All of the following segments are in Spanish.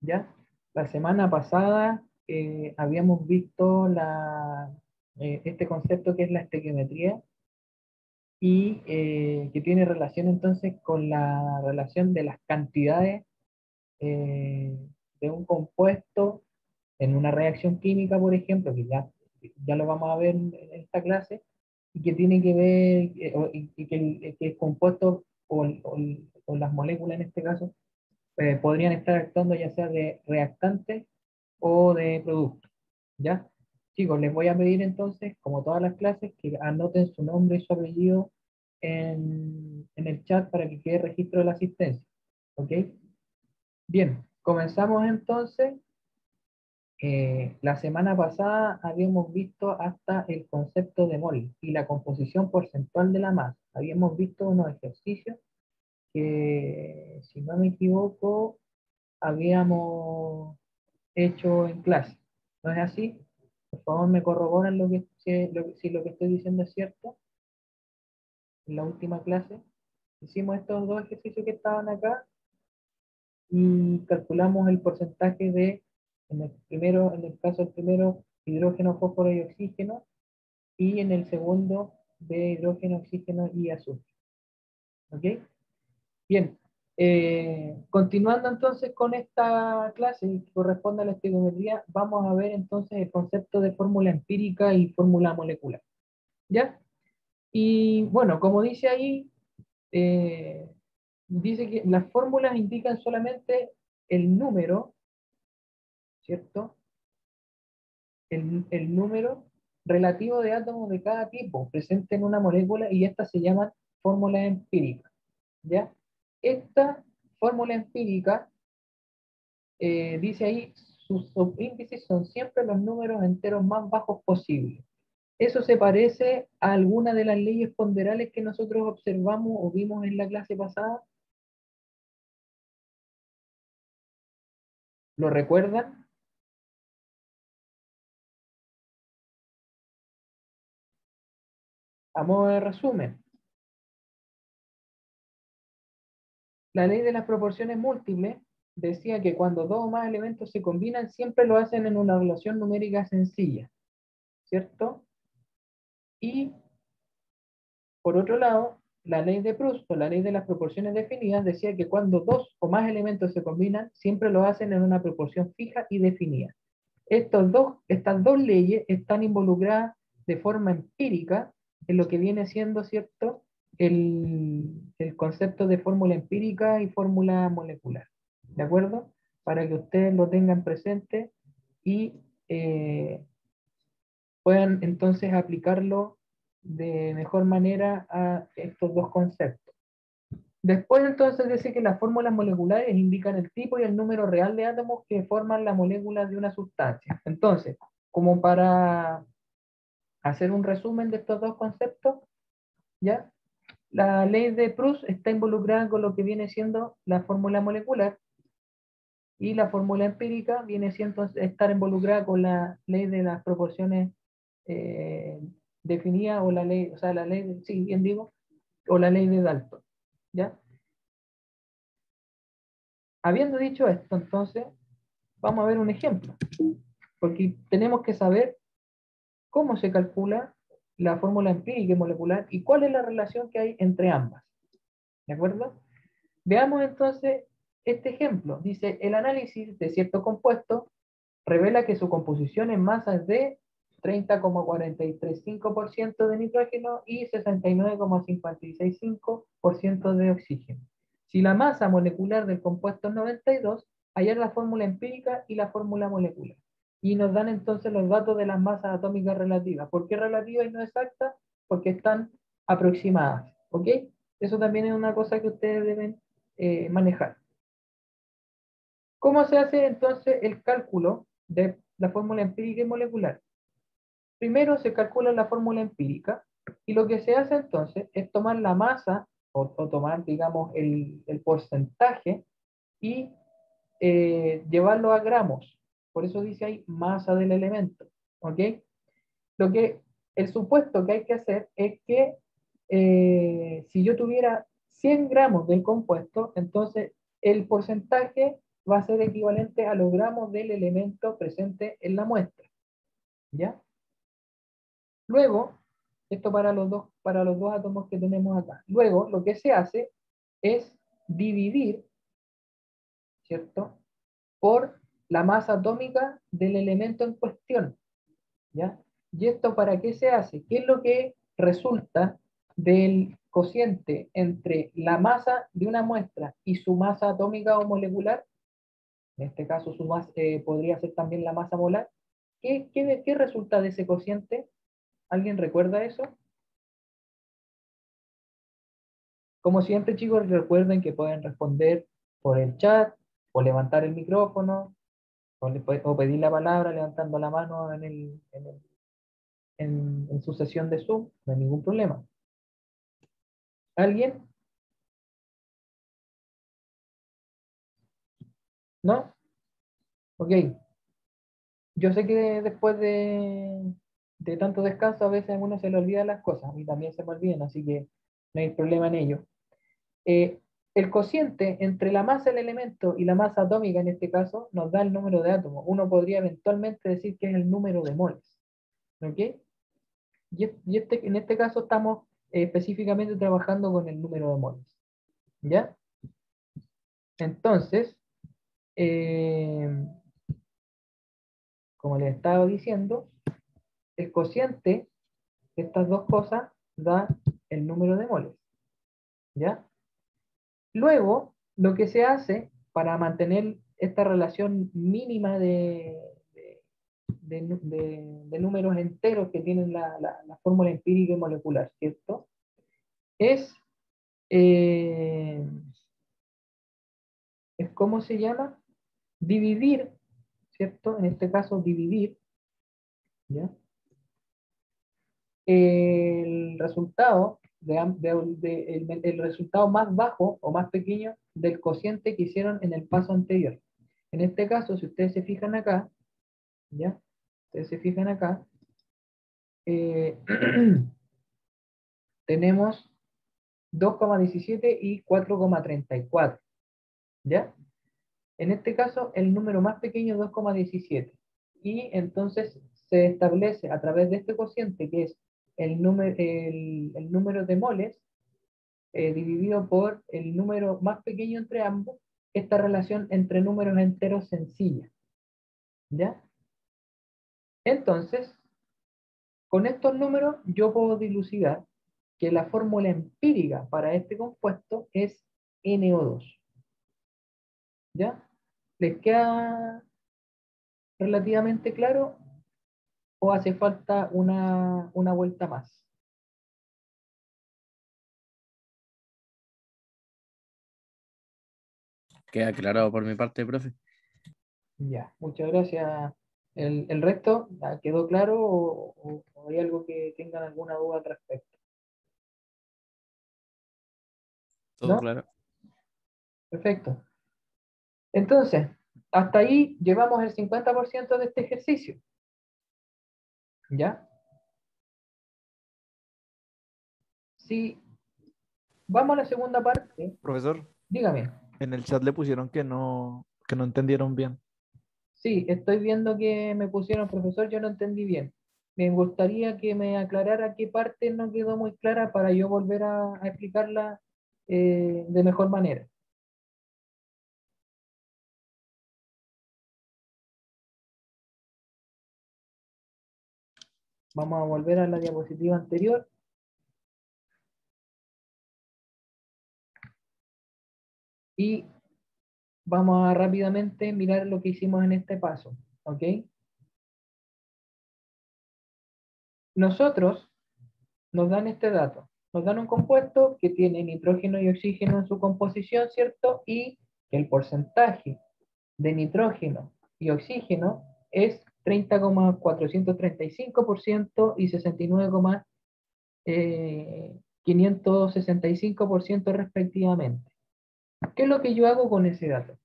¿Ya? La semana pasada habíamos visto este concepto que es la estequiometría y que tiene relación entonces con la relación de las cantidades eh, de un compuesto en una reacción química, por ejemplo, que ya lo vamos a ver en esta clase, y que tiene que ver, y que el compuesto o las moléculas en este caso, podrían estar actuando ya sea de reactante o de producto. ¿Ya? Chicos, les voy a pedir entonces, como todas las clases, que anoten su nombre y su apellido en el chat para que quede registro de la asistencia. ¿Ok? Bien, comenzamos entonces. La semana pasada habíamos visto hasta el concepto de mol y la composición porcentual de la masa. Habíamos visto unos ejercicios que, si no me equivoco, habíamos hecho en clase. ¿No es así? Por favor, me corroboran si lo que estoy diciendo es cierto. En la última clase hicimos estos dos ejercicios que estaban acá y calculamos el porcentaje en el caso del primero, hidrógeno, fósforo y oxígeno, y en el segundo, de hidrógeno, oxígeno y azufre. ¿Ok? Bien. Continuando entonces con esta clase que corresponde a la estequiometría, vamos a ver entonces el concepto de fórmula empírica y fórmula molecular. ¿Ya? Y bueno, como dice ahí, eh, dice que las fórmulas indican solamente el número, ¿cierto? El número relativo de átomos de cada tipo presente en una molécula y estas se llaman fórmulas empíricas. ¿Ya? Esta fórmula empírica dice ahí, sus subíndices son siempre los números enteros más bajos posibles. Eso se parece a alguna de las leyes ponderales que nosotros observamos o vimos en la clase pasada. ¿Lo recuerdan? A modo de resumen, la ley de las proporciones múltiples decía que cuando dos o más elementos se combinan, siempre lo hacen en una relación numérica sencilla, ¿cierto? Y por otro lado, la ley de Proust, o la ley de las proporciones definidas, decía que cuando dos o más elementos se combinan, siempre lo hacen en una proporción fija y definida. Estas dos leyes están involucradas de forma empírica en lo que viene siendo, ¿cierto?, el concepto de fórmula empírica y fórmula molecular. ¿De acuerdo? Para que ustedes lo tengan presente y eh, puedan entonces aplicarlo de mejor manera a estos dos conceptos. Después entonces dice que las fórmulas moleculares indican el tipo y el número real de átomos que forman la molécula de una sustancia. Entonces, como para hacer un resumen de estos dos conceptos, ¿ya? La ley de Proust está involucrada con lo que viene siendo la fórmula molecular y la fórmula empírica viene siendo estar involucrada con la ley de las proporciones eh, definidas o la ley, o sea, la ley, sí, bien digo, o la ley de Dalton, ¿ya? Habiendo dicho esto, entonces, vamos a ver un ejemplo, porque tenemos que saber cómo se calcula la fórmula empírica y molecular y cuál es la relación que hay entre ambas. ¿De acuerdo? Veamos entonces este ejemplo. Dice, el análisis de cierto compuesto revela que su composición en masa es de 30,435% de nitrógeno y 69,565% de oxígeno. Si la masa molecular del compuesto es 92, hallar la fórmula empírica y la fórmula molecular. Y nos dan entonces los datos de las masas atómicas relativas. ¿Por qué relativas y no exactas? Porque están aproximadas. ¿Ok? Eso también es una cosa que ustedes deben manejar. ¿Cómo se hace entonces el cálculo de la fórmula empírica y molecular? Primero se calcula la fórmula empírica y lo que se hace entonces es tomar la masa o tomar, digamos, el porcentaje y llevarlo a gramos. Por eso dice ahí masa del elemento. ¿Ok? Lo que, el supuesto que hay que hacer es que si yo tuviera 100 gramos del compuesto, entonces el porcentaje va a ser equivalente a los gramos del elemento presente en la muestra. ¿Ya? Luego, esto para los dos átomos que tenemos acá. Luego, lo que se hace es dividir, ¿cierto?, por la masa atómica del elemento en cuestión. ¿Ya? ¿Y esto para qué se hace? ¿Qué es lo que resulta del cociente entre la masa de una muestra y su masa atómica o molecular? En este caso, podría ser también la masa molar. ¿Qué resulta de ese cociente? ¿Alguien recuerda eso? Como siempre, chicos, recuerden que pueden responder por el chat, o levantar el micrófono, o pedir la palabra levantando la mano en su sesión de Zoom, no hay ningún problema. ¿Alguien? ¿No? Ok. Yo sé que después de tanto descanso a veces a uno se le olvidan las cosas, a mí también se me olvidan, así que no hay problema en ello. Eh, el cociente entre la masa del elemento y la masa atómica, en este caso, nos da el número de átomos. Uno podría eventualmente decir que es el número de moles. ¿Ok? En este caso estamos específicamente trabajando con el número de moles. ¿Ya? Entonces, eh, como les estaba diciendo, el cociente de estas dos cosas da el número de moles. ¿Ya? Luego, lo que se hace para mantener esta relación mínima de números enteros que tienen la fórmula empírica y molecular, ¿cierto? Es, eh, ¿cómo se llama? Dividir, ¿cierto? En este caso, dividir, ¿ya? El resultado, el resultado más bajo o más pequeño del cociente que hicieron en el paso anterior. En este caso, si ustedes se fijan acá, ¿ya? Ustedes se fijan acá, eh, tenemos 2,17 y 4,34, ¿ya? En este caso, el número más pequeño es 2,17. Y entonces se establece a través de este cociente, que es el número de moles, dividido por el número más pequeño entre ambos, esta relación entre números enteros sencilla. ¿Ya? Entonces, con estos números yo puedo dilucidar que la fórmula empírica para este compuesto es NO2. ¿Ya? ¿Les queda relativamente claro o hace falta una vuelta más? Queda aclarado por mi parte, profe. Ya, muchas gracias. ¿El resto quedó claro o hay algo que tengan alguna duda al respecto? Todo ¿No? claro. Perfecto. Entonces, hasta ahí llevamos el 50% de este ejercicio. ¿Ya? Si vamos a la segunda parte, Profesor, dígame. en el chat le pusieron que no entendieron bien. Sí, estoy viendo que me pusieron profesor, yo no entendí bien. Me gustaría que me aclarara qué parte no quedó muy clara para yo volver a explicarla de mejor manera. Vamos a volver a la diapositiva anterior. Y vamos a rápidamente mirar lo que hicimos en este paso. ¿Ok? Nosotros nos dan este dato. Nos dan un compuesto que tiene nitrógeno y oxígeno en su composición, ¿cierto? Y el porcentaje de nitrógeno y oxígeno es 30,435% y 69,565% respectivamente. ¿Qué es lo que yo hago con ese dato?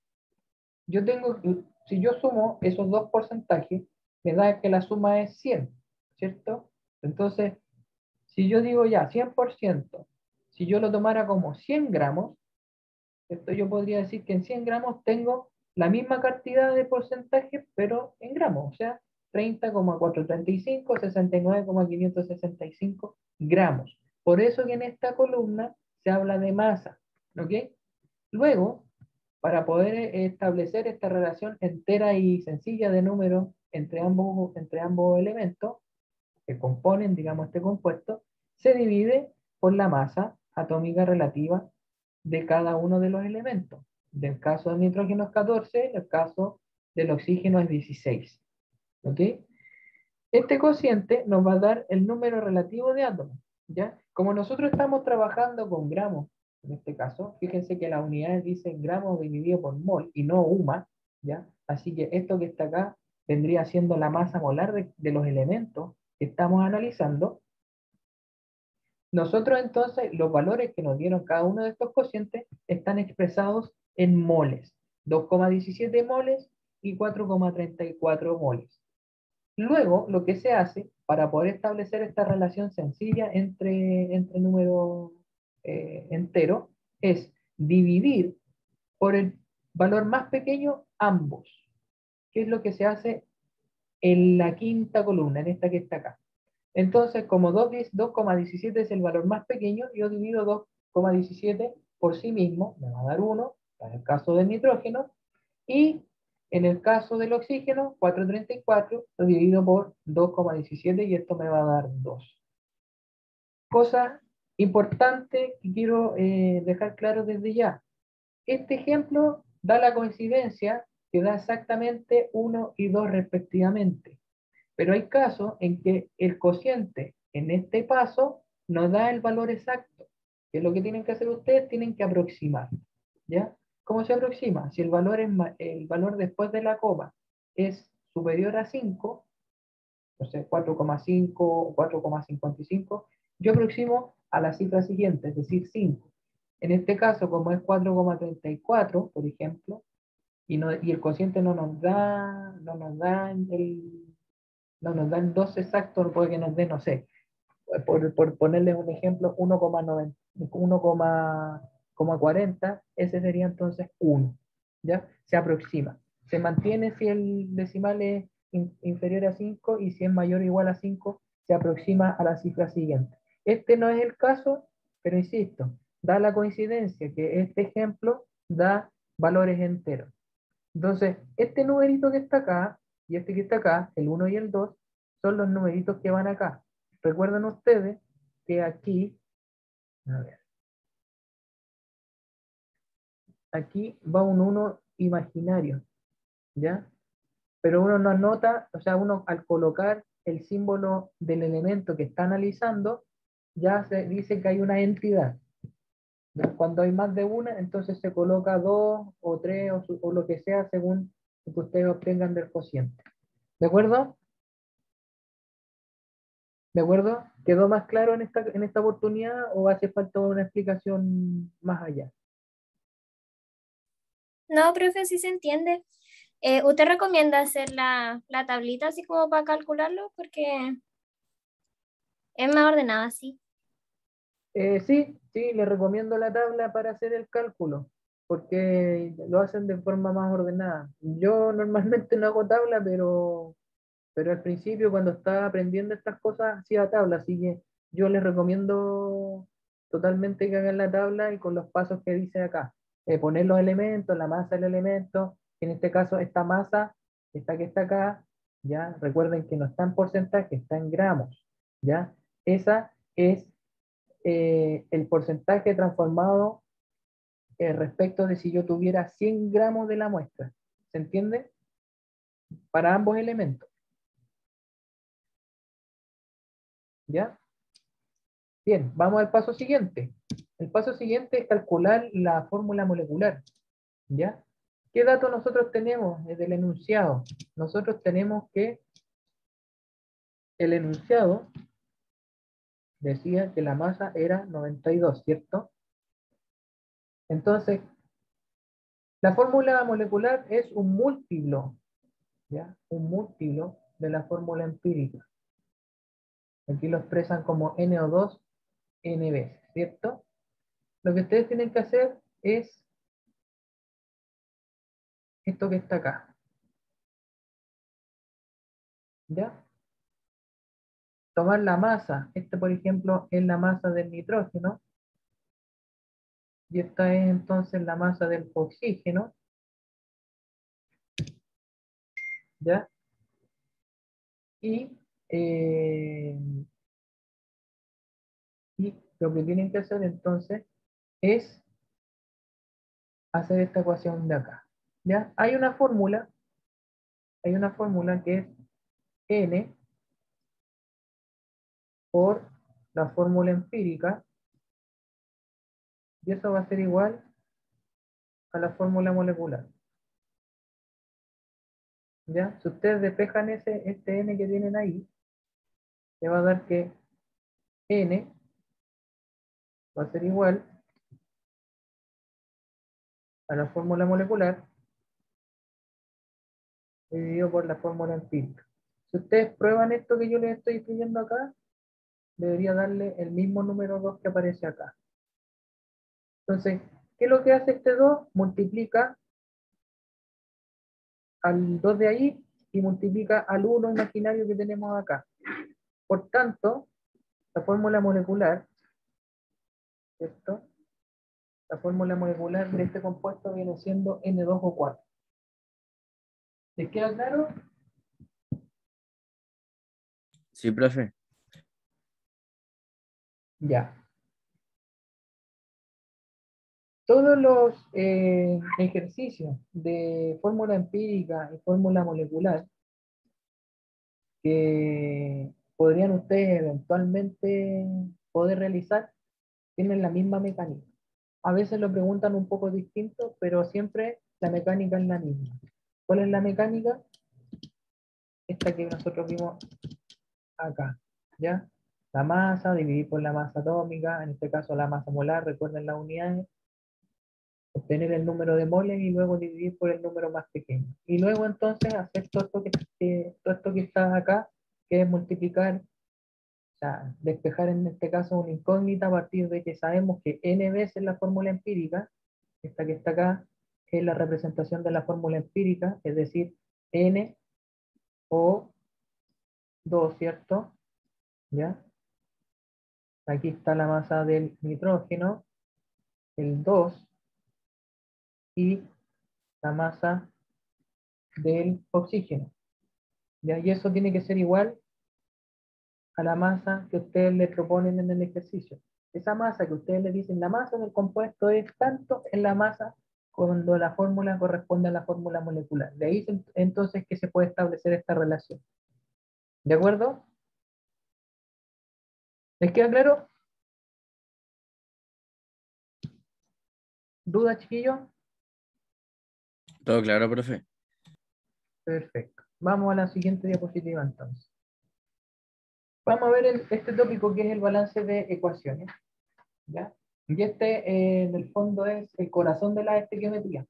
Si yo sumo esos dos porcentajes, me da que la suma es 100, ¿cierto? Entonces, si yo digo ya 100%, si yo lo tomara como 100 gramos, esto yo podría decir que en 100 gramos tengo la misma cantidad de porcentaje, pero en gramos, o sea, 30,435, 69,565 gramos. Por eso que en esta columna se habla de masa, ¿ok? Luego, para poder establecer esta relación entera y sencilla de números entre ambos elementos que componen, digamos, este compuesto, se divide por la masa atómica relativa de cada uno de los elementos. Del caso del nitrógeno es 14, en el caso del oxígeno es 16. ¿Ok? Este cociente nos va a dar el número relativo de átomos. ¿Ya? Como nosotros estamos trabajando con gramos, en este caso, fíjense que las unidades dicen gramos dividido por mol y no UMA, ¿ya? Así que esto que está acá vendría siendo la masa molar de los elementos que estamos analizando. Nosotros entonces, los valores que nos dieron cada uno de estos cocientes están expresados en moles. 2,17 moles y 4,34 moles. Luego, lo que se hace para poder establecer esta relación sencilla entre números enteros es dividir por el valor más pequeño ambos, que es lo que se hace en la quinta columna, en esta que está acá. Entonces, como 2,17 es el valor más pequeño, yo divido 2,17 por sí mismo, me va a dar 1, en el caso del nitrógeno, y en el caso del oxígeno, 4,34, lo divido por 2,17 y esto me va a dar 2. Cosa importante que quiero dejar claro desde ya. Este ejemplo da la coincidencia que da exactamente 1 y 2 respectivamente. Pero hay casos en que el cociente en este paso no da el valor exacto. Que es lo que tienen que hacer ustedes, tienen que aproximar. ¿Ya? ¿Cómo se aproxima? Si el valor después de la coma es superior a 5, o sea, 4,5 o 4,55, yo aproximo a la cifra siguiente, es decir, 5. En este caso, como es 4,34, por ejemplo, y el cociente no nos dan 2 exactos, puede que nos dé, no sé, por ponerles un ejemplo, 1,40, ese sería entonces 1, ¿ya? Se aproxima. Se mantiene si el decimal es inferior a 5 y si es mayor o igual a 5, se aproxima a la cifra siguiente. Este no es el caso, pero insisto, da la coincidencia que este ejemplo da valores enteros. Entonces, este numerito que está acá y este que está acá, el 1 y el 2, son los numeritos que van acá. Recuerden ustedes que aquí, a ver, aquí va un 1 imaginario, ¿ya? Pero uno no anota, o sea, uno al colocar el símbolo del elemento que está analizando, ya se dice que hay una entidad. ¿Ya? Cuando hay más de una, entonces se coloca 2 o 3 o lo que sea según lo que ustedes obtengan del cociente. ¿De acuerdo? ¿De acuerdo? ¿Quedó más claro en esta oportunidad o hace falta una explicación más allá? No, profe, sí se entiende. ¿Usted recomienda hacer la tablita así como para calcularlo? Porque es más ordenado así. Sí, les recomiendo la tabla para hacer el cálculo, porque lo hacen de forma más ordenada. Yo normalmente no hago tabla, pero al principio cuando estaba aprendiendo estas cosas hacía tabla, así que yo les recomiendo totalmente que hagan la tabla y con los pasos que dice acá. Poner los elementos, la masa del elemento, en este caso esta masa, esta que está acá, ya recuerden que no está en porcentaje, está en gramos, ya. Esa es el porcentaje transformado respecto de si yo tuviera 100 gramos de la muestra. ¿Se entiende? Para ambos elementos. ¿Ya? Bien, vamos al paso siguiente. El paso siguiente es calcular la fórmula molecular. ¿Ya? ¿Qué datos nosotros tenemos del enunciado? Nosotros tenemos que el enunciado decía que la masa era 92, ¿cierto? Entonces, la fórmula molecular es un múltiplo, ¿ya? Un múltiplo de la fórmula empírica. Aquí lo expresan como NO2 N veces, ¿cierto? Lo que ustedes tienen que hacer es esto que está acá. ¿Ya? Tomar la masa. Este, por ejemplo, es la masa del nitrógeno. Y esta es entonces la masa del oxígeno. ¿Ya? Y, eh, y lo que tienen que hacer entonces es hacer esta ecuación de acá. ¿Ya? Hay una fórmula que es N por la fórmula empírica, y eso va a ser igual a la fórmula molecular. ¿Ya? Si ustedes despejan este N que tienen ahí, se va a dar que N va a ser igual a la fórmula molecular dividido por la fórmula empírica. Si ustedes prueban esto que yo les estoy escribiendo acá, debería darle el mismo número 2 que aparece acá. Entonces, ¿qué es lo que hace este 2? Multiplica al 2 de ahí y multiplica al 1 imaginario que tenemos acá. Por tanto, la fórmula molecular, ¿cierto? La fórmula molecular de este compuesto viene siendo N2O4. ¿Les queda claro? Sí, profe. Ya. Todos los ejercicios de fórmula empírica y fórmula molecular que podrían ustedes eventualmente poder realizar tienen la misma mecánica. A veces lo preguntan un poco distinto, pero siempre la mecánica es la misma. ¿Cuál es la mecánica? Esta que nosotros vimos acá, ¿ya? La masa, dividir por la masa atómica, en este caso la masa molar, recuerden las unidades, obtener el número de moles y luego dividir por el número más pequeño. Y luego entonces hacer todo esto que está acá, que es multiplicar, o sea, despejar en este caso una incógnita a partir de que sabemos que n veces la fórmula empírica, esta que está acá, es la representación de la fórmula empírica, es decir, n o 2, ¿cierto? ¿Ya? Aquí está la masa del nitrógeno, el 2, y la masa del oxígeno. ¿Ya? Y eso tiene que ser igual a la masa que ustedes le proponen en el ejercicio. Esa masa que ustedes le dicen, la masa del compuesto es tanto en la masa cuando la fórmula corresponde a la fórmula molecular. De ahí entonces que se puede establecer esta relación. ¿De acuerdo? ¿Les queda claro? ¿Dudas, chiquillos? Todo claro, profe. Perfecto. Vamos a la siguiente diapositiva entonces. Vamos a ver este tópico que es el balance de ecuaciones. ¿Ya? Y este, en el fondo, es el corazón de la estequiometría.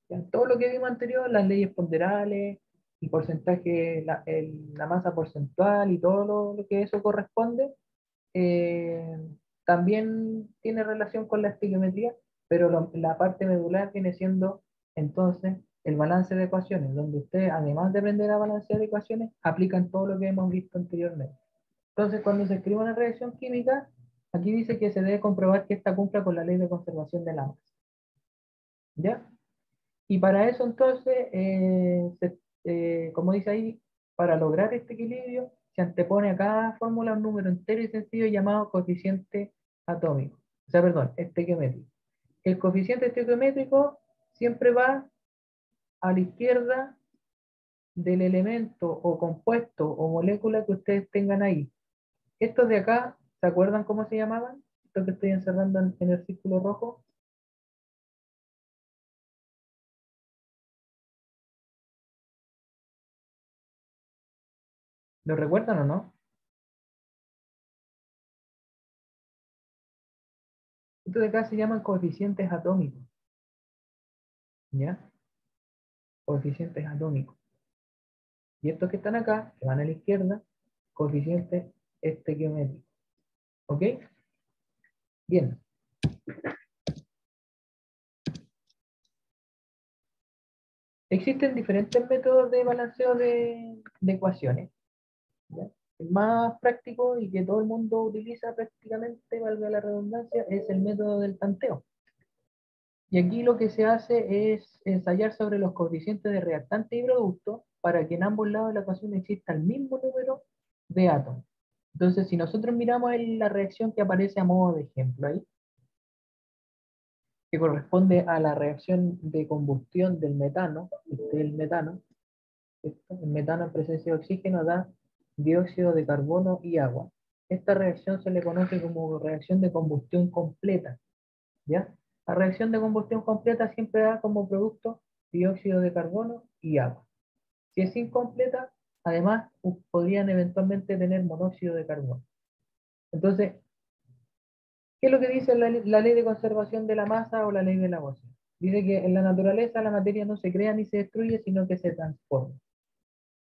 ¿Ya? Todo lo que vimos anterior, las leyes ponderales, el porcentaje, la masa porcentual y todo lo que eso corresponde, eh, también tiene relación con la estequiometría, pero la parte medular viene siendo entonces el balance de ecuaciones, donde ustedes, además de aprender a balancear ecuaciones, aplican todo lo que hemos visto anteriormente. Entonces, cuando se escribe una reacción química, aquí dice que se debe comprobar que esta cumpla con la ley de conservación de la masa. ¿Ya? Y para eso entonces, como dice ahí, para lograr este equilibrio, se antepone a cada fórmula un número entero y sencillo llamado coeficiente atómico. O sea, perdón, estequiométrico. El coeficiente estequiométrico siempre va a la izquierda del elemento o compuesto o molécula que ustedes tengan ahí. Estos de acá, ¿se acuerdan cómo se llamaban? Estos que estoy encerrando en el círculo rojo. ¿Lo recuerdan o no? Estos de acá se llaman coeficientes atómicos. ¿Ya? Coeficientes atómicos. Y estos que están acá, que van a la izquierda, coeficientes estequiométricos. ¿Ok? Bien. Existen diferentes métodos de balanceo de ecuaciones, ¿ya? El más práctico y que todo el mundo utiliza prácticamente, valga la redundancia, es el método del tanteo. Y aquí lo que se hace es ensayar sobre los coeficientes de reactante y producto para que en ambos lados de la ecuación exista el mismo número de átomos. Entonces, si nosotros miramos la reacción que aparece a modo de ejemplo ahí, que corresponde a la reacción de combustión del metano, el metano, ¿cierto? El metano en presencia de oxígeno da dióxido de carbono y agua. Esta reacción se le conoce como reacción de combustión completa, ¿ya? La reacción de combustión completa siempre da como producto dióxido de carbono y agua. Si es incompleta, además podrían eventualmente tener monóxido de carbono. Entonces, ¿qué es lo que dice la ley de conservación de la masa o la ley de la Lavoisier? Dice que en la naturaleza la materia no se crea ni se destruye, sino que se transforma.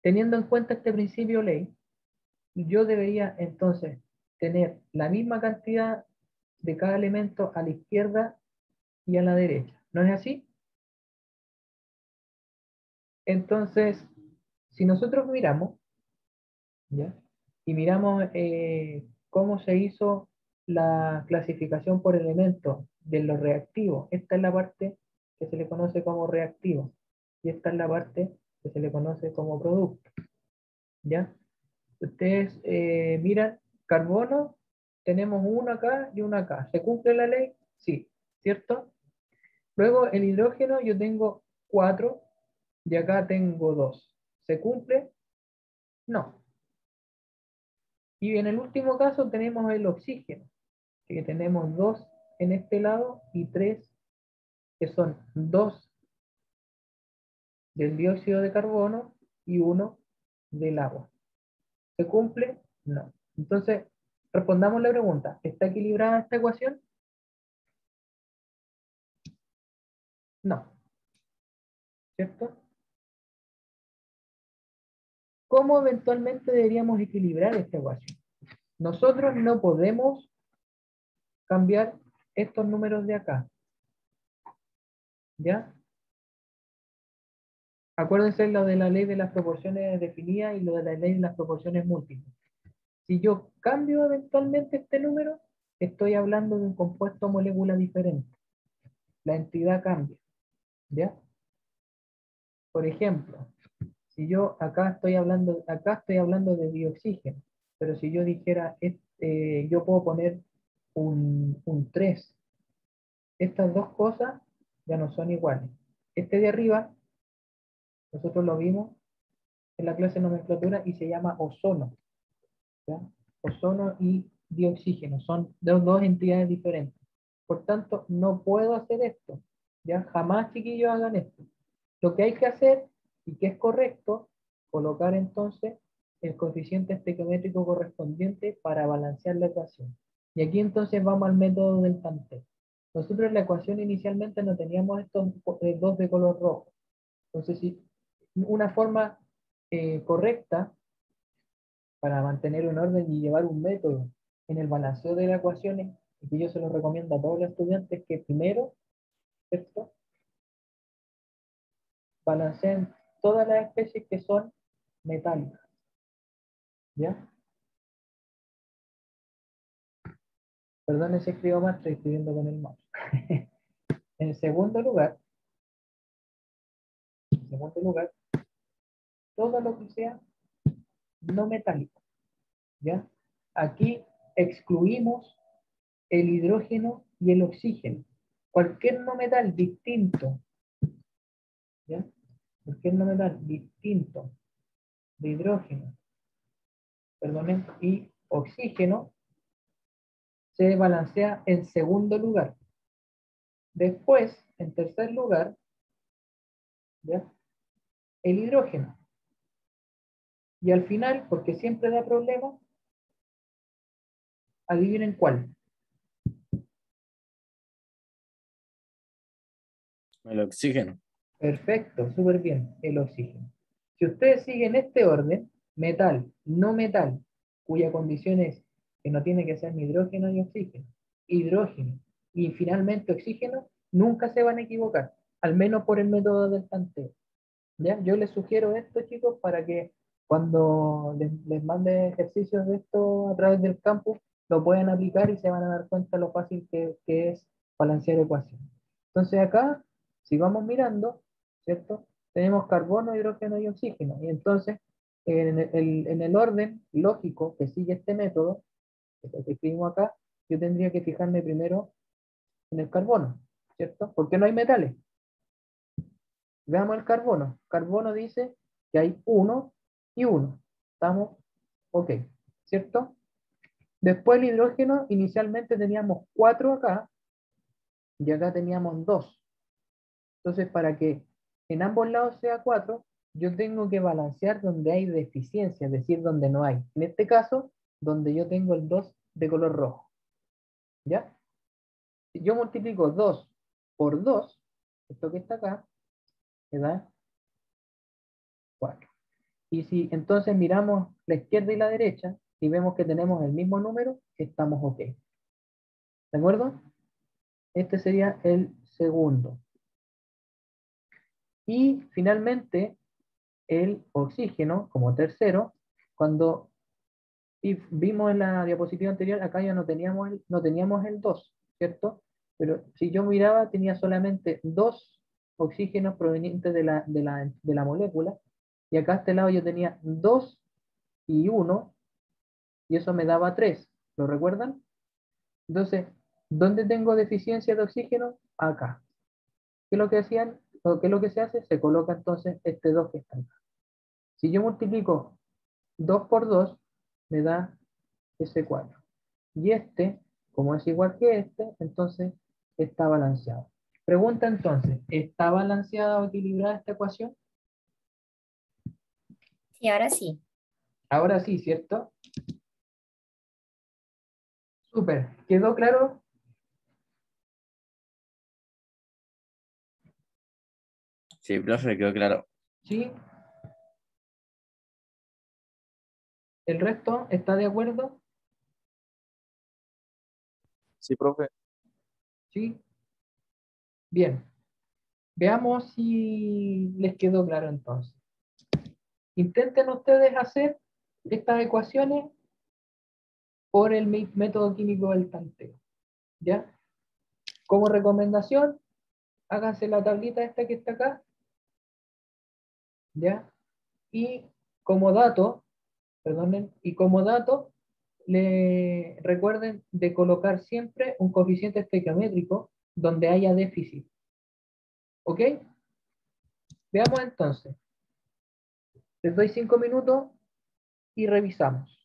Teniendo en cuenta este principio ley, yo debería entonces tener la misma cantidad de cada elemento a la izquierda y a la derecha. ¿No es así? Entonces, si nosotros miramos, ¿ya? Y miramos cómo se hizo la clasificación por elementos de los reactivos, esta es la parte que se le conoce como reactivo y esta es la parte que se le conoce como producto, ¿ya? Ustedes miran, carbono, tenemos uno acá y uno acá. ¿Se cumple la ley? Sí, ¿cierto? Luego el hidrógeno yo tengo 4 y acá tengo 2. ¿Se cumple? No. Y en el último caso tenemos el oxígeno, que tenemos 2 en este lado y 3, que son 2 del dióxido de carbono y uno del agua. ¿Se cumple? No. Entonces, respondamos la pregunta. ¿Está equilibrada esta ecuación? No. ¿Cierto? ¿Cómo eventualmente deberíamos equilibrar esta ecuación? Nosotros no podemos cambiar estos números de acá. ¿Ya? Acuérdense lo de la ley de las proporciones definidas y lo de la ley de las proporciones múltiples. Si yo cambio eventualmente este número, estoy hablando de un compuesto molécula diferente. La entidad cambia. ¿Ya? Por ejemplo, si yo acá estoy hablando de dioxígeno, pero si yo dijera, yo puedo poner un 3. Estas dos cosas ya no son iguales. Este de arriba, nosotros lo vimos en la clase de nomenclatura y se llama ozono, ¿ya? Ozono y dioxígeno son dos entidades diferentes. Por tanto, no puedo hacer esto. ¿Ya? Jamás, chiquillos, hagan esto. Lo que hay que hacer, y que es correcto, colocar entonces el coeficiente estequiométrico correspondiente para balancear la ecuación. Y aquí entonces vamos al método del tanteo. Nosotros en la ecuación inicialmente no teníamos estos dos de color rojo. Entonces, si una forma correcta para mantener un orden y llevar un método en el balanceo de las ecuaciones, y que yo se lo recomiendo a todos los estudiantes, que primero, ¿cierto?, balanceen todas las especies que son metálicas. ¿Ya? Perdón si escribo más, estoy escribiendo con el mouse. En segundo lugar, todo lo que sea no metálico. ¿Ya? Aquí excluimos el hidrógeno y el oxígeno. Cualquier no metal distinto, ¿ya? Cualquier no metal distinto de hidrógeno, perdonen, y oxígeno se balancea en segundo lugar. Después, en tercer lugar, ¿ya?, el hidrógeno. Y al final, porque siempre da problemas, adivinen cuál. El oxígeno. Perfecto, súper bien, el oxígeno. Si ustedes siguen este orden, metal, no metal, cuya condición es que no tiene que ser ni hidrógeno ni oxígeno, hidrógeno y finalmente oxígeno, nunca se van a equivocar, al menos por el método del tanteo. ¿Ya? Yo les sugiero esto, chicos, para que cuando les mande ejercicios de esto a través del campus, lo puedan aplicar y se van a dar cuenta lo fácil que es balancear ecuaciones. Entonces acá, si vamos mirando, ¿cierto? Tenemos carbono, hidrógeno y oxígeno. Y entonces, en el orden lógico que sigue este método, que es el que escribimos acá, yo tendría que fijarme primero en el carbono, ¿cierto? Porque no hay metales. Veamos el carbono. Carbono dice que hay uno y uno. ¿Estamos? Ok, ¿cierto? Después el hidrógeno, inicialmente teníamos 4 acá y acá teníamos 2. Entonces, para que en ambos lados sea 4, yo tengo que balancear donde hay deficiencia, es decir, donde no hay. En este caso, donde yo tengo el 2 de color rojo. ¿Ya? Si yo multiplico 2 por 2, esto que está acá, me da 4. Y si entonces miramos la izquierda y la derecha y vemos que tenemos el mismo número, estamos ok. ¿De acuerdo? Este sería el segundo. Y finalmente, el oxígeno como tercero, cuando vimos en la diapositiva anterior, acá ya no teníamos el 2, ¿cierto? Pero si yo miraba, tenía solamente 2 oxígenos provenientes de la molécula, y acá a este lado yo tenía 2 y 1, y eso me daba 3. ¿Lo recuerdan? Entonces, ¿dónde tengo deficiencia de oxígeno? Acá. ¿Qué es lo que hacían? ¿O qué es lo que se hace? Se coloca entonces este 2 que está acá. Si yo multiplico 2 por 2, me da ese 4. Y este, como es igual que este, entonces está balanceado. Pregunta entonces, ¿está balanceada o equilibrada esta ecuación? Y ahora sí. Ahora sí, ¿cierto? Súper. ¿Quedó claro? Sí, profe, quedó claro. ¿Sí? ¿El resto está de acuerdo? Sí, profe. ¿Sí? Bien. Veamos si les quedó claro entonces. Intenten ustedes hacer estas ecuaciones por el método químico del tanteo. ¿Ya? Como recomendación, háganse la tablita esta que está acá. ¿Ya? Y como dato, perdonen, y como dato, le recuerden de colocar siempre un coeficiente estequiométrico donde haya déficit. ¿Ok? Veamos entonces. Les doy 5 minutos y revisamos.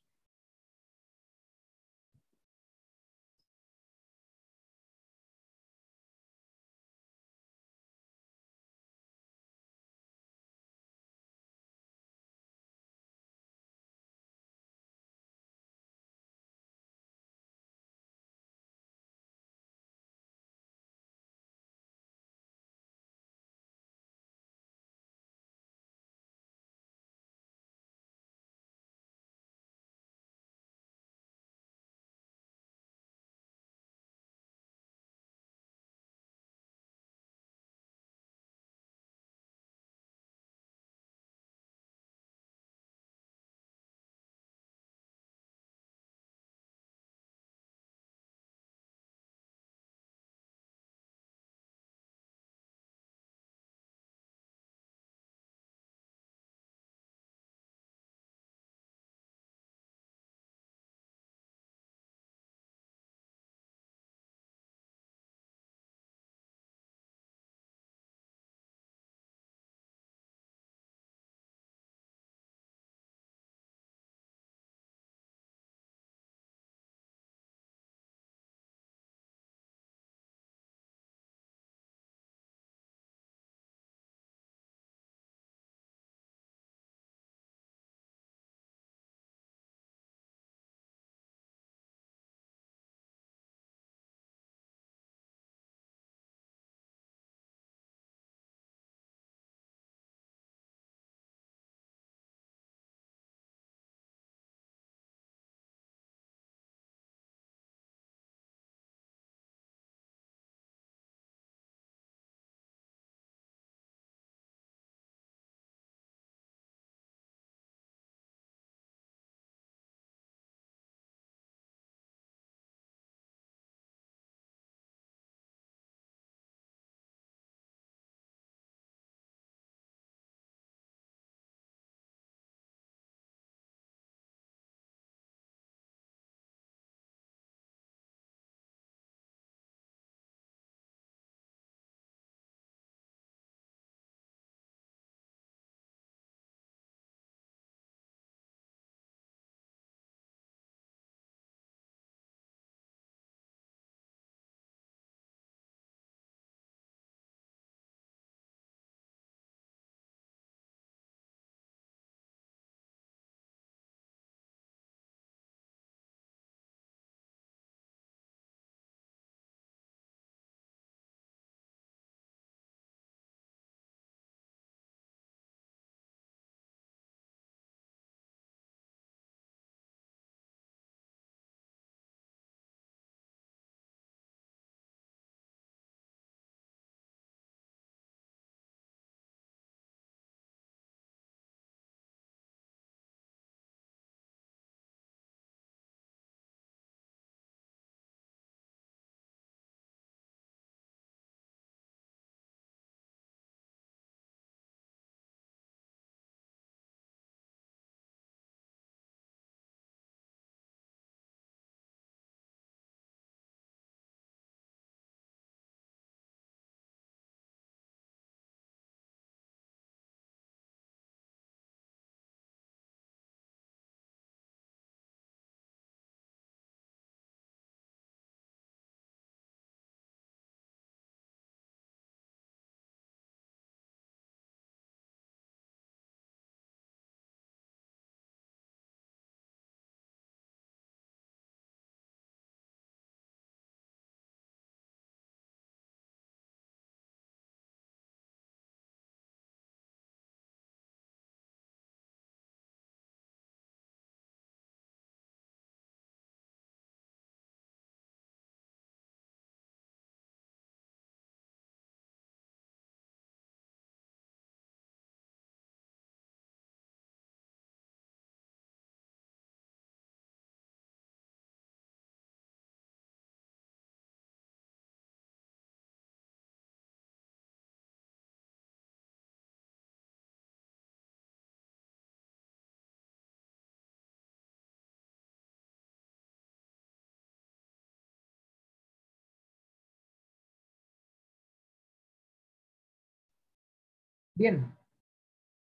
Bien,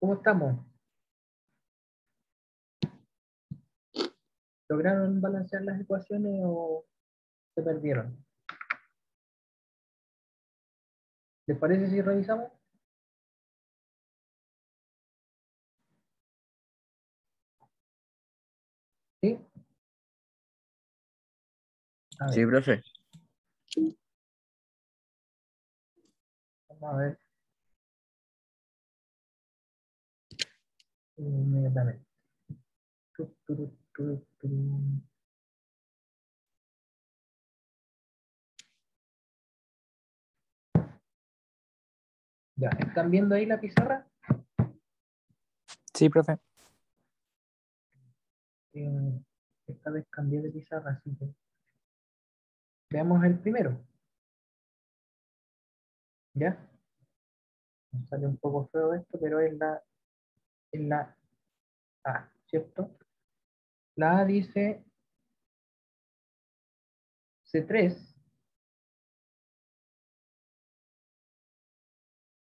¿cómo estamos? ¿Lograron balancear las ecuaciones o se perdieron? ¿Les parece si revisamos? ¿Sí? A Sí, ver, profe. vamos a ver inmediatamente. Tu, turu, turu, turu. Ya, ¿están viendo ahí la pizarra? Sí, profe. Eh, esta vez cambié de pizarra, así que veamos el primero. ¿Ya? Nos sale un poco feo esto, pero es la A, ¿cierto? La A dice C3,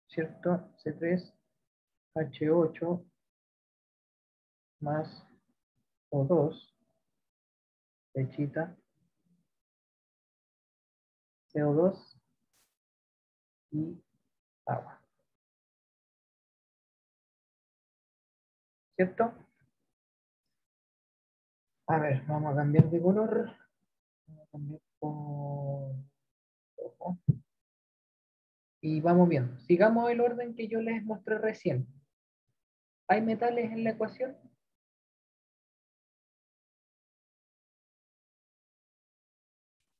¿cierto? C3, H8 más O2, lechita, CO2 y agua, ¿cierto? A ver, vamos a cambiar de color. Vamos a cambiar por rojo. Y vamos viendo. Sigamos el orden que yo les mostré recién. ¿Hay metales en la ecuación?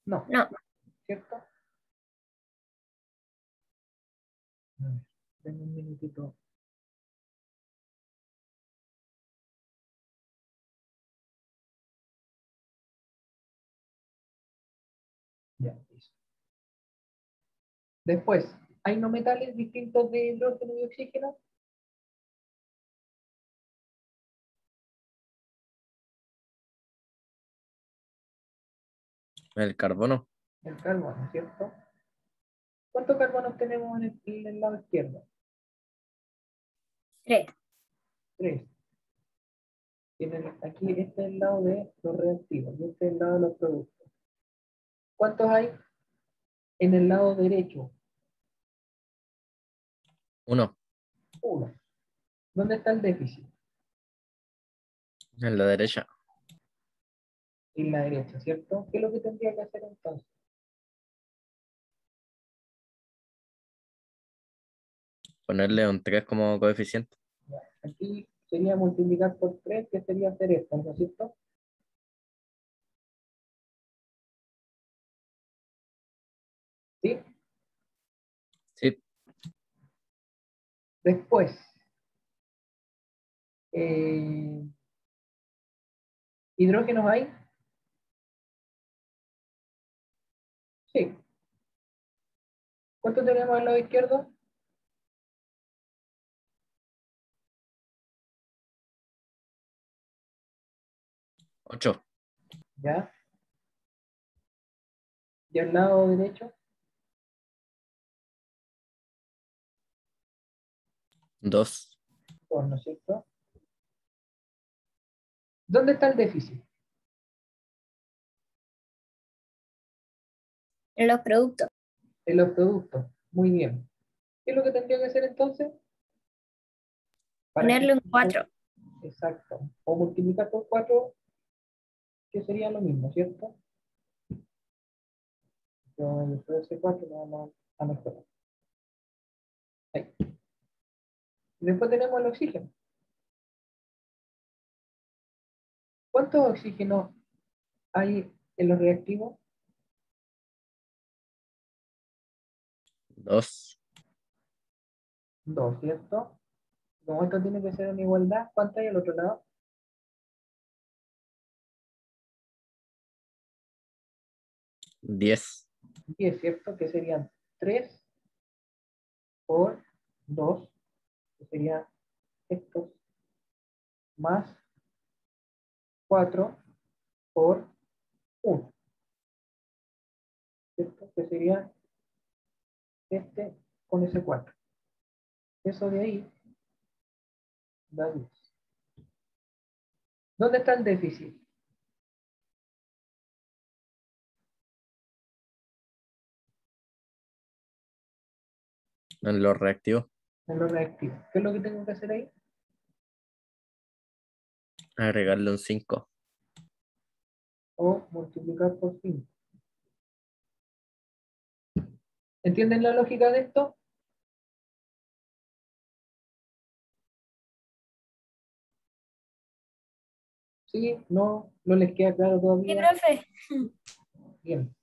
No, No, ¿cierto? A ver, denme un minutito. Ya, listo. Después, ¿hay no metales distintos de hidrógeno y oxígeno? El carbono. El carbono, ¿cierto? ¿Cuántos carbonos tenemos en el lado izquierdo? 3. 3. Aquí este es el lado de los reactivos y este es el lado de los productos. ¿Cuántos hay en el lado derecho? 1. 1. ¿Dónde está el déficit? En la derecha. En la derecha, ¿cierto? ¿Qué es lo que tendría que hacer entonces? Ponerle un 3 como coeficiente. Ya, aquí sería multiplicar por 3, que sería hacer esto, ¿no es cierto? ¿Sí? Sí. Después, eh, ¿hidrógenos hay? Sí. ¿Cuánto tenemos al lado izquierdo? 8. ¿Ya? ¿Y al lado derecho? 2. 2, ¿no es cierto? ¿Dónde está el déficit? En los productos. En los productos. Muy bien. ¿Qué es lo que tendría que hacer entonces? Para que Ponerle un 4. exacto. O multiplicar por 4, que sería lo mismo, ¿cierto? Yo después de ese 4 vamos a mejorar. Ahí. Y después tenemos el oxígeno. ¿Cuántos oxígenos hay en los reactivos? 2. 2, ¿cierto? Como esto tiene que ser en igualdad, ¿cuánto hay al otro lado? 10. 10, ¿cierto? Que serían 3 por 2, que serían estos, más 4 por 1, ¿cierto? Que sería este con ese 4. Eso de ahí da 10. ¿Dónde está el déficit? En los reactivos, En lo reactivo. ¿Qué es lo que tengo que hacer ahí? agregarle un 5. O multiplicar por 5. ¿Entienden la lógica de esto? ¿Sí? ¿No? ¿No les queda claro Sí, todavía? profe. Bien.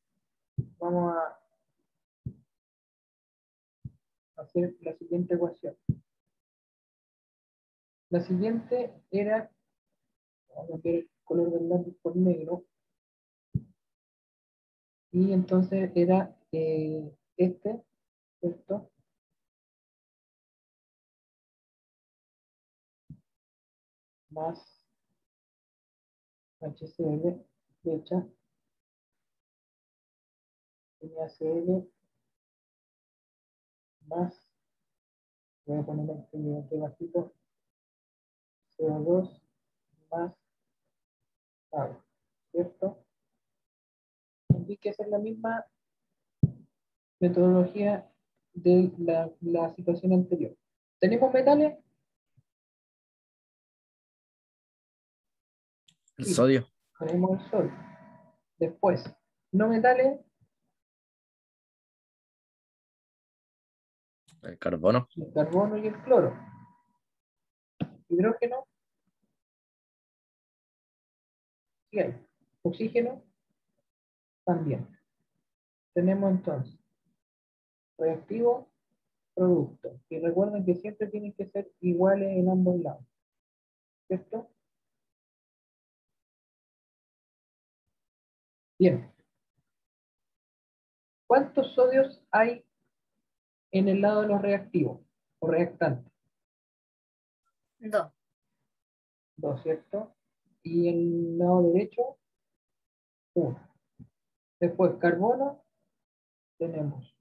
Vamos a hacer la siguiente ecuación. La siguiente era, vamos a cambiar el color del lápiz por negro, y entonces era ¿cierto? Más HCl, flecha, NaCl, más, voy a poner aquí bajito, CO2, más agua, ¿cierto? Tendría que hacer la misma metodología de la situación anterior. ¿Tenemos metales? El Sí, sodio, tenemos el sol. Después, no metales, el carbono, el carbono y el cloro. Hidrógeno, sí hay. Oxígeno, también. Tenemos entonces reactivo, producto. Y recuerden que siempre tienen que ser iguales en ambos lados. ¿Cierto? Bien. ¿Cuántos sodios hay en el lado de los reactivos o reactantes? 2. 2, ¿cierto? Y en el lado derecho, 1. Después, carbono, tenemos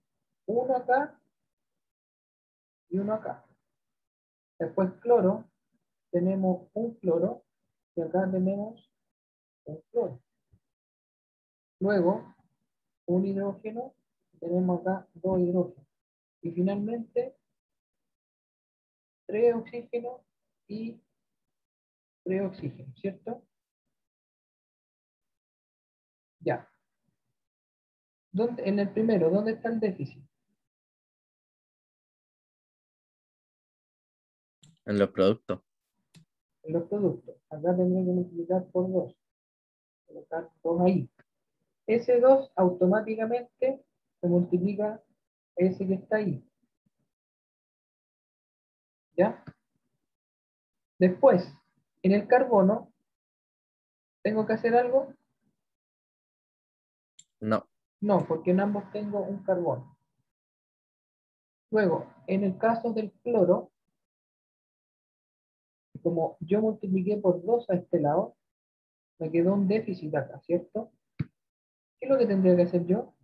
uno acá y uno acá. Después, cloro, tenemos un cloro y acá tenemos un cloro. Luego, un hidrógeno, tenemos acá 2 hidrógenos. Y finalmente, 3 oxígenos y 3 oxígenos, ¿cierto? Ya. En el primero, ¿dónde está el déficit? en los productos, En los productos. Acá tendría que multiplicar por 2. Colocar 2 ahí. Ese 2 automáticamente se multiplica ese que está ahí. ¿Ya? Después, en el carbono, ¿tengo que hacer algo? no, No, porque en ambos tengo un carbono. Luego, en el caso del cloro, como yo multipliqué por 2 a este lado, me quedó un déficit acá, ¿cierto? ¿Qué es lo que tendría que hacer yo?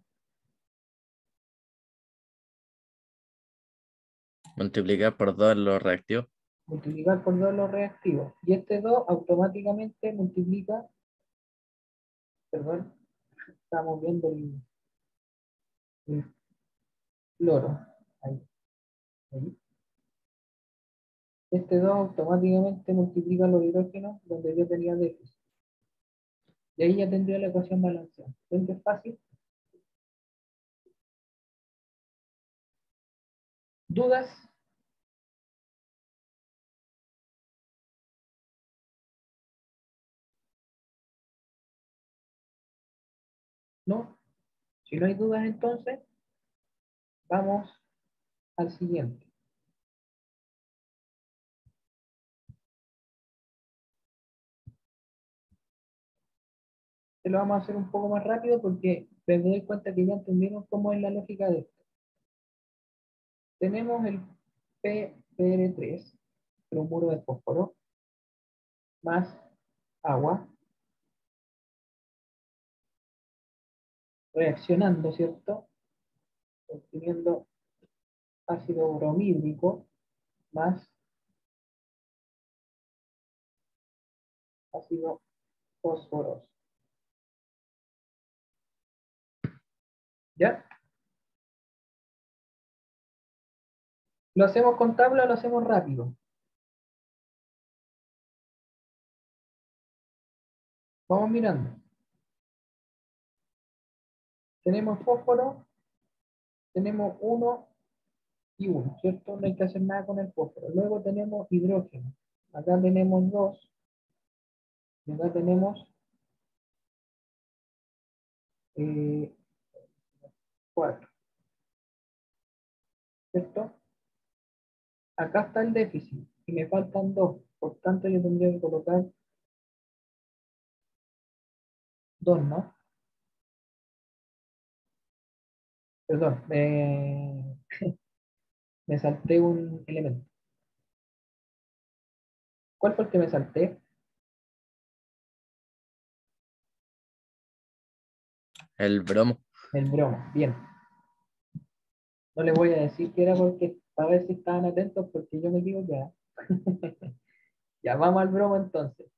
multiplicar por 2 en los reactivos, Multiplicar por 2 los reactivos. Y este 2 automáticamente multiplica, perdón, estamos viendo el cloro. Ahí, ahí. Este 2 automáticamente multiplica los hidrógenos donde yo tenía déficit. Y ahí ya tendría la ecuación balanceada. ¿Ven que es fácil? ¿Dudas? ¿No? Si no hay dudas, entonces vamos al siguiente. Se lo vamos a hacer un poco más rápido porque me doy cuenta que ya entendieron cómo es la lógica de esto. Tenemos el PPr3, bromuro de fósforo, más agua, reaccionando, ¿cierto? Obteniendo ácido bromídrico más ácido fosforoso. ¿Ya? ¿Lo hacemos con tabla o lo hacemos rápido? Vamos mirando. Tenemos fósforo, tenemos 1 y 1, ¿cierto? No hay que hacer nada con el fósforo. Luego tenemos hidrógeno. Acá tenemos 2. Y acá tenemos 4, ¿cierto? Acá está el déficit y me faltan 2. Por tanto, yo tendría que colocar 2, ¿no? Perdón, me salté un elemento. ¿Cuál fue el que me salté? El bromo. El bromo. Bien. No les voy a decir que era porque, para ver si estaban atentos, porque yo me equivoqué. Ya, vamos al bromo entonces.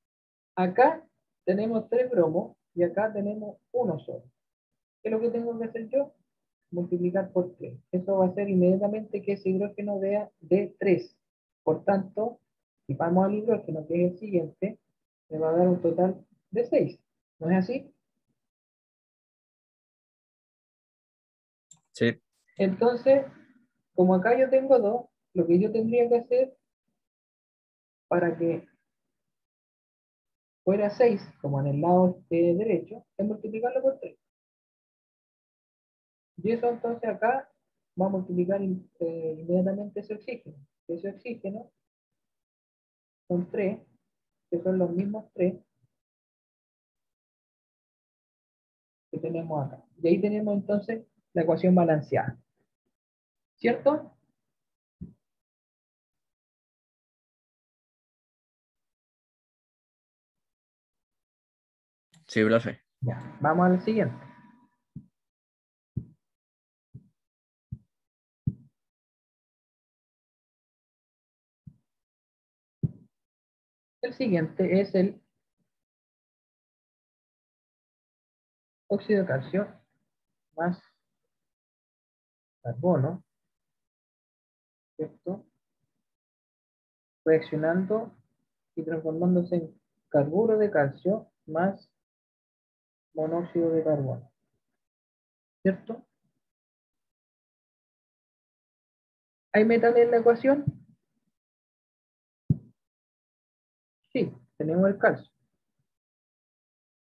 Acá tenemos 3 bromos y acá tenemos uno solo. ¿Qué es lo que tengo que hacer yo? Multiplicar por 3. Eso va a hacer inmediatamente que ese hidrógeno dé 3. Por tanto, si vamos al hidrógeno, que es el siguiente, me va a dar un total de 6. ¿No es así? Sí, Entonces, como acá yo tengo 2, lo que yo tendría que hacer para que fuera 6, como en el lado derecho, es multiplicarlo por 3. Y eso entonces acá va a multiplicar inmediatamente ese oxígeno. Ese oxígeno son 3, que son los mismos 3 que tenemos acá. Y ahí tenemos entonces la ecuación balanceada. ¿Cierto? sí, profe. Ya, vamos al siguiente. El siguiente es el óxido de calcio más carbono, ¿cierto? Reaccionando y transformándose en carburo de calcio más monóxido de carbono, ¿cierto? ¿Hay metal en la ecuación? Sí, tenemos el calcio.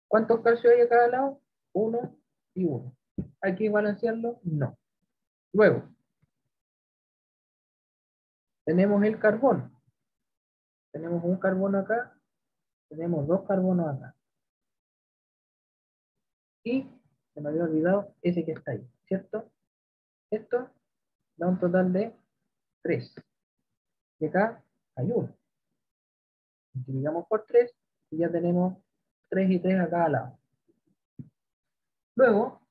¿Cuántos calcios hay a cada lado? 1 y 1. ¿Hay que balancearlo? No. Luego, tenemos el carbono. Tenemos un carbono acá, tenemos 2 carbonos acá. Y se me había olvidado ese que está ahí, ¿cierto? Esto da un total de 3. Y acá hay 1. Multiplicamos por 3 y ya tenemos 3 y 3 a cada lado. Luego,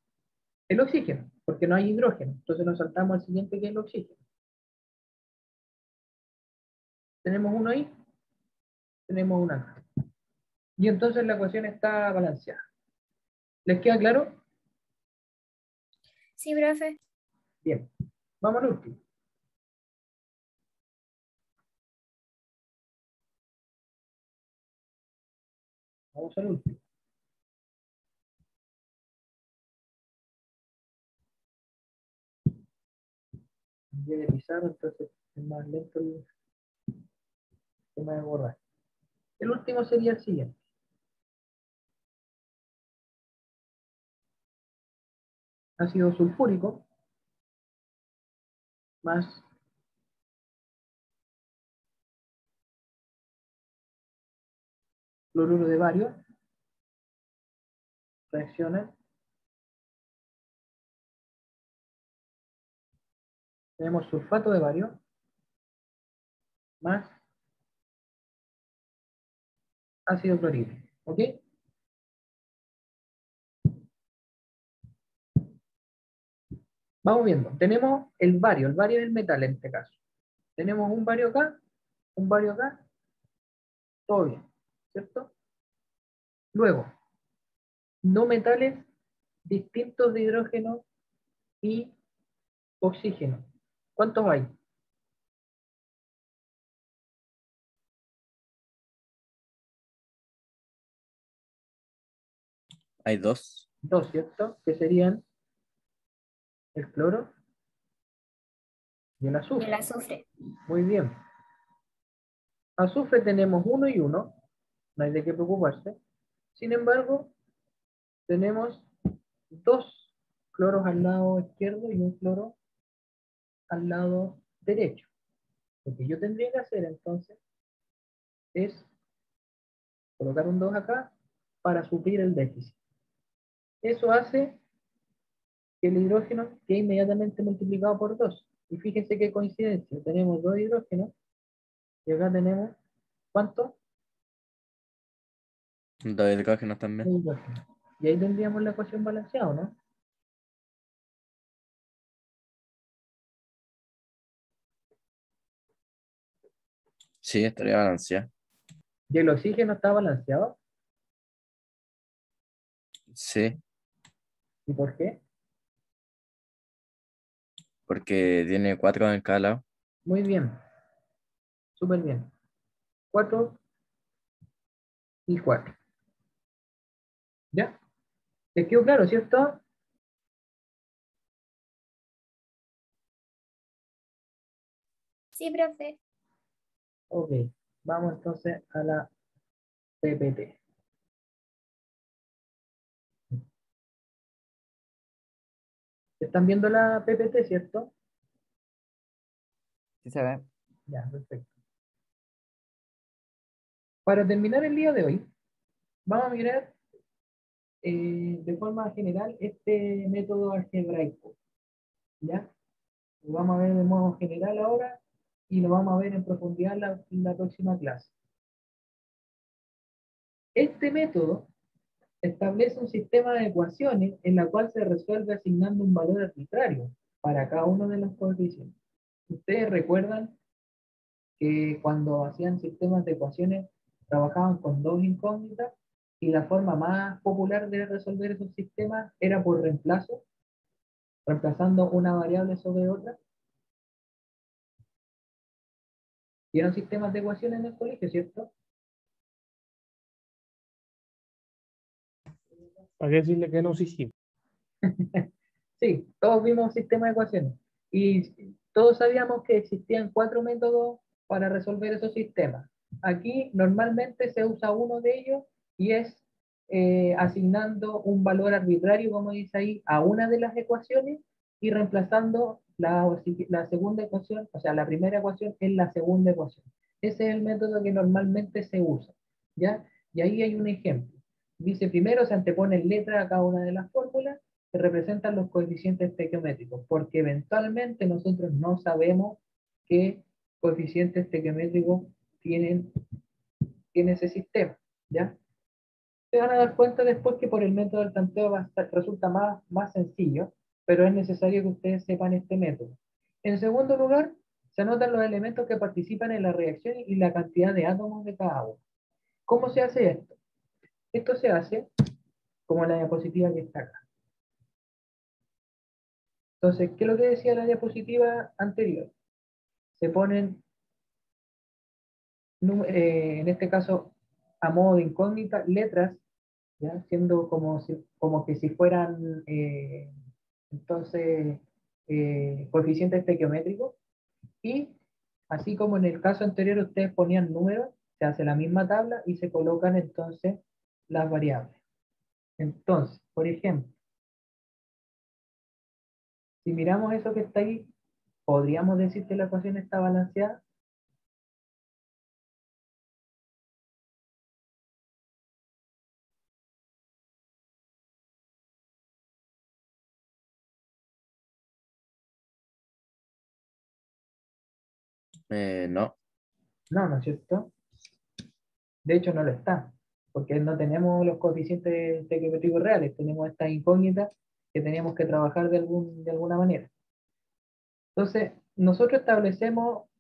el oxígeno, porque no hay hidrógeno. Entonces nos saltamos al siguiente que es el oxígeno. Tenemos uno ahí, tenemos uno acá. Y entonces la ecuación está balanceada. ¿Les queda claro? Sí, profe. Bien. Vamos al último. Vamos al último. Cambié de pizarra, entonces es más lento el tema de borrar. El último sería el siguiente. Ácido sulfúrico más cloruro de bario. Reaccionan. Tenemos sulfato de bario más ácido clorhídrico. ¿Ok? Vamos viendo. Tenemos el bario. El bario es el metal en este caso. Tenemos un bario acá, un bario acá, todo bien, ¿cierto? Luego, no metales distintos de hidrógeno y oxígeno. ¿Cuántos hay? Hay dos. Dos, ¿cierto? Que serían el cloro y el Y azufre. el azufre. Muy bien. Azufre tenemos uno y uno, no hay de qué preocuparse. Sin embargo, tenemos dos cloros al lado izquierdo y un cloro al lado derecho. Lo que yo tendría que hacer entonces es colocar un 2 acá para suplir el déficit. Eso hace que el hidrógeno quede inmediatamente multiplicado por 2. Y fíjense qué coincidencia. Tenemos dos hidrógenos y acá tenemos, ¿cuánto? Dos hidrógenos también. Un hidrógeno. Y ahí tendríamos la ecuación balanceada, ¿no? Sí, estaría balanceada. Y el oxígeno está balanceado. Sí, ¿Y por qué? porque tiene 4 en cada lado. Muy bien. Súper bien. 4 y 4. ¿Ya? ¿Les quedó claro, cierto? Sí, profe. Ok. Vamos entonces a la PPT. ¿Están viendo la PPT, cierto? Sí se ve. Ya, perfecto. Para terminar el día de hoy, vamos a mirar de forma general este método algebraico. ¿Ya? Lo vamos a ver de modo general ahora y lo vamos a ver en profundidad en la próxima clase. Este método establece un sistema de ecuaciones en la cual se resuelve asignando un valor arbitrario para cada uno de los coeficientes. Ustedes recuerdan que cuando hacían sistemas de ecuaciones trabajaban con dos incógnitas y la forma más popular de resolver esos sistemas era por reemplazo, reemplazando una variable sobre otra. Y eran sistemas de ecuaciones en el colegio, ¿cierto? ¿Para qué decirle que no? Sí, sí. Sí, todos vimos sistemas de ecuaciones y todos sabíamos que existían cuatro métodos para resolver esos sistemas. Aquí normalmente se usa uno de ellos y es asignando un valor arbitrario, como dice ahí, a una de las ecuaciones y reemplazando la segunda ecuación, o sea, la primera ecuación en la segunda ecuación. Ese es el método que normalmente se usa, ¿ya? Y ahí hay un ejemplo. Dice, primero se anteponen letras a cada una de las fórmulas que representan los coeficientes estequiométricos, porque eventualmente nosotros no sabemos qué coeficientes estequiométricos tiene ese sistema, ¿ya? Se van a dar cuenta después que por el método del tanteo resulta más sencillo, pero es necesario que ustedes sepan este método. En segundo lugar, se anotan los elementos que participan en la reacción y la cantidad de átomos de cada uno. ¿Cómo se hace esto? Esto se hace como la diapositiva que está acá. Entonces, ¿qué es lo que decía la diapositiva anterior? Se ponen, en este caso, a modo de incógnita, letras, ¿ya? Siendo como que si fueran, entonces, coeficientes estequiométricos. Y así como en el caso anterior ustedes ponían números, se hace la misma tabla y se colocan entonces las variables. Entonces, por ejemplo, si miramos eso que está ahí, ¿podríamos decir que la ecuación está balanceada? No. No, ¿no es cierto? De hecho, no lo está, porque no tenemos los coeficientes estequiométricos reales, tenemos estas incógnitas que tenemos que trabajar de alguna manera. Entonces, nosotros establecemos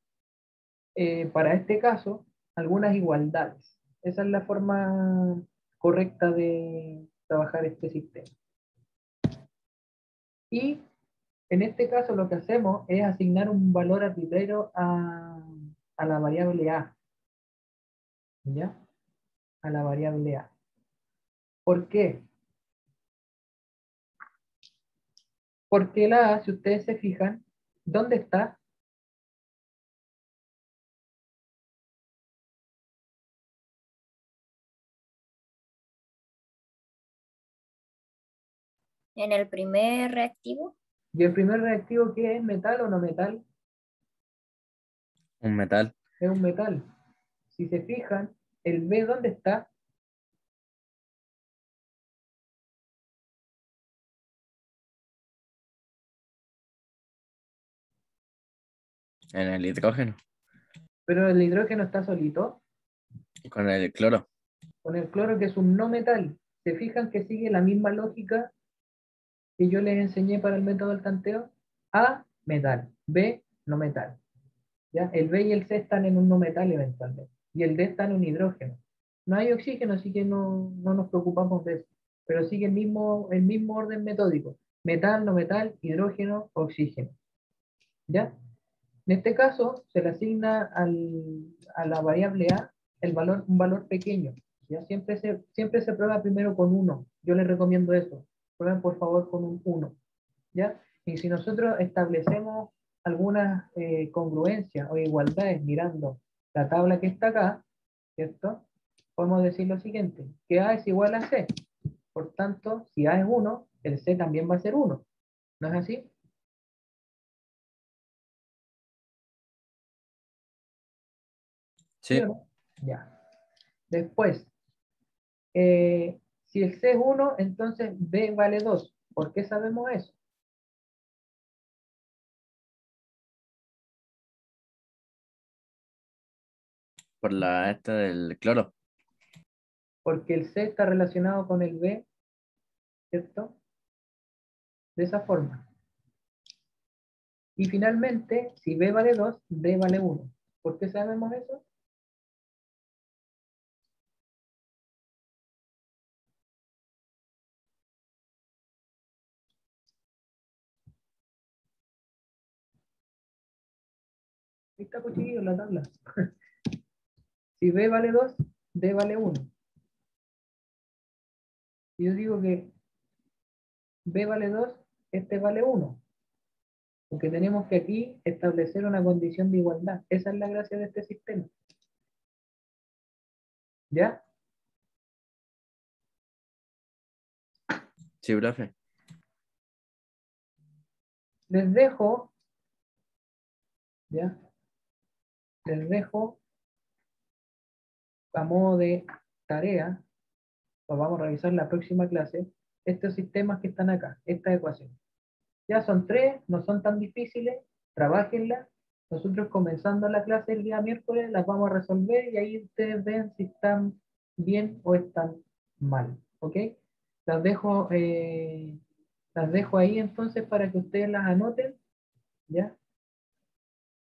para este caso, algunas igualdades. Esa es la forma correcta de trabajar este sistema. Y en este caso lo que hacemos es asignar un valor arbitrario a la variable A. ¿Ya? A la variable A. ¿Por qué? Porque la A, si ustedes se fijan, ¿dónde está? En el primer reactivo, Y el primer reactivo, ¿qué es? ¿Metal o no metal? Un metal. Es un metal. Si se fijan, el B, ¿dónde está? En el hidrógeno. Pero el hidrógeno está solito, Con el cloro. con el cloro, que es un no metal. ¿Se fijan que sigue la misma lógica que yo les enseñé para el método del tanteo? A, metal. B, no metal. ¿Ya? El B y el C están en un no metal eventualmente. Y el D está en un hidrógeno. No hay oxígeno, así que no nos preocupamos de eso. Pero sigue el mismo orden metódico. Metal, no metal, hidrógeno, oxígeno. ¿Ya? En este caso, se le asigna a la variable A un valor pequeño. ¿Ya? Siempre se prueba primero con 1. Yo les recomiendo eso. Prueben por favor con un 1. ¿Ya? Y si nosotros establecemos algunas congruencias o igualdades mirando la tabla que está acá, ¿cierto? Podemos decir lo siguiente, que A es igual a C. Por tanto, si A es 1, el C también va a ser 1. ¿No es así? ¿Sí Sí. o no? Ya. Después, si el C es 1, entonces B vale 2. ¿Por qué sabemos eso? Por la esta del cloro. Porque el C está relacionado con el B, ¿cierto? De esa forma. Y finalmente, si B vale 2, D vale 1. ¿Por qué sabemos eso? Ahí está cuchillo en la tabla. Si B vale 2, D vale 1. Si yo digo que B vale 2, este vale 1. Porque tenemos que aquí establecer una condición de igualdad. Esa es la gracia de este sistema. ¿Ya? Sí, profe. Les dejo, ¿ya? Les dejo a modo de tarea, lo vamos a revisar en la próxima clase, estos sistemas que están acá, esta ecuación. Ya son 3, no son tan difíciles, trabájenlas. Nosotros comenzando la clase el día miércoles las vamos a resolver y ahí ustedes ven si están bien o están mal, ¿ok? Las dejo, eh, las dejo ahí entonces para que ustedes las anoten, ¿ya?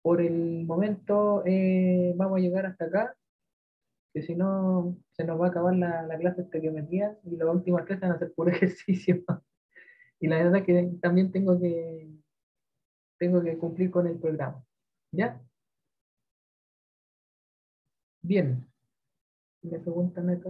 Por el momento vamos a llegar hasta acá, que si no se nos va a acabar la clase de estequiometría y las últimas clases van a ser puro ejercicio. Y la verdad es que también tengo que cumplir con el programa. ¿Ya? Bien. Me preguntan acá.